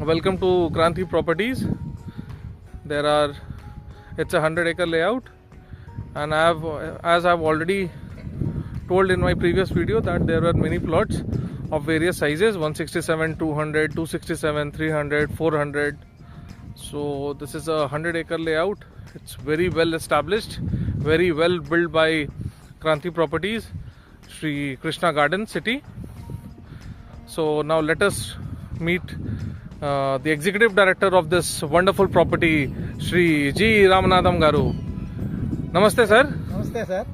welcome to Kranti Properties. It's a 100-acre layout, and as I've already told in my previous video that there were many plots of various sizes: 167, 200, 267, 300, 400. So this is a 100-acre layout. It's very well established, very well built by Kranti Properties, Sri Krishna Garden City. So now let us meet the executive director of this wonderful property, Sri G. Ramanathan Garu. Namaste, sir. Namaste, sir.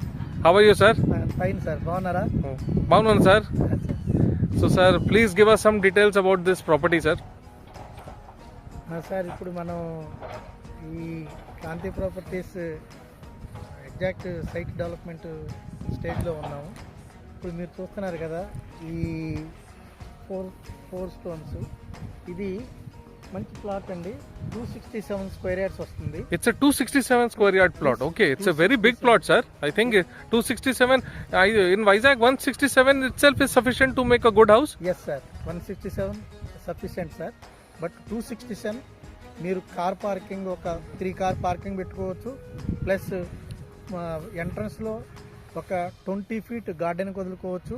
How are you, sir? Fine, sir. Bagunara. Bagunan, sir. So, sir, please give us some details about this property, sir. Sir ఇప్పుడు మనం ఈ Kranti properties exact site development స్టేజ్లో ఉన్నాము. ఇప్పుడు మీరు చూస్తున్నారు కదా, ఈ ఫోర్ స్టోన్స్, ఇది మంచి ప్లాట్ అండి. 267 స్క్వేర్ యార్డ్స్ వస్తుంది. It's a 267 square yard plot. Okay, it's a very big plot, sir. I think 267 in Vizag, 167 itself is sufficient to make a good house. Yes, sir. 167 sufficient, sir. But 267 మీరు car parking, ఒక 3 car parking పెట్టుకోవచ్చు. Plus ఎంట్రన్స్లో ఒక 20 feet గార్డెన్కి వదులుకోవచ్చు.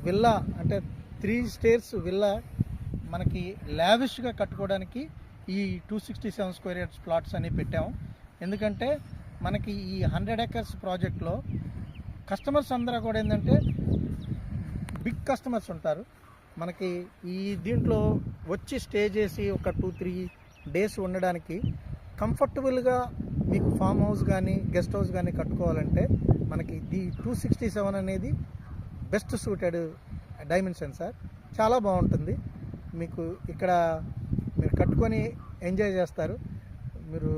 Villa అంటే 3 stairs villa మనకి లావిష్గా కట్టుకోవడానికి ఈ 267 square yards plots అని పెట్టాము. ఎందుకంటే మనకి ఈ 100 acres ప్రాజెక్ట్లో కస్టమర్స్ అందరూ కూడా ఏంటంటే బిగ్ కస్టమర్స్ ఉంటారు. మనకి ఈ దీంట్లో వచ్చి స్టే చేసి ఒక 2-3 డేస్ ఉండడానికి కంఫర్టబుల్గా మీకు ఫామ్ హౌస్ కానీ గెస్ట్ హౌస్ కానీ కట్టుకోవాలంటే మనకి ఈ 267 అనేది బెస్ట్ సూటెడ్ డైమెన్షన్, సార్. చాలా బాగుంటుంది. మీకు ఇక్కడ మీరు కట్టుకొని ఎంజాయ్ చేస్తారు. మీరు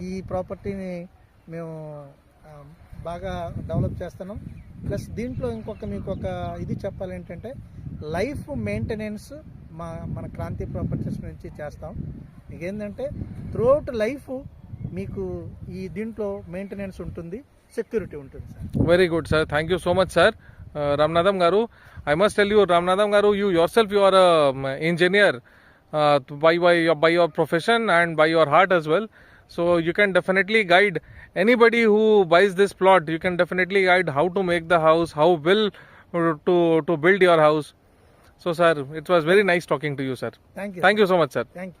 ఈ ప్రాపర్టీని మేము బాగా డెవలప్ చేస్తున్నాం. ప్లస్ దీంట్లో మీకు ఒక ఇది చెప్పాలి ఏంటంటే, లైఫ్ మెయింటెనెన్స్ మన క్రాంతి ప్రాపర్టీస్ నుంచి చేస్తాం. మీకు ఏంటంటే త్రూఅవుట్ లైఫ్ మీకు ఈ దీంట్లో మెయింటెనెన్స్ ఉంటుంది, సెక్యూరిటీ ఉంటుంది, sir. Very good, sir. Thank you so much, sir. Ramanathan Garu, I must tell you, Ramanathan Garu, you yourself, you are a engineer by your profession and by your heart as well. So you can definitely guide anybody who buys this plot. You can definitely guide how to make the house, how well to build your house. So, sir, it was very nice talking to you, sir. Thank you. Thank you so much, sir. Thank you.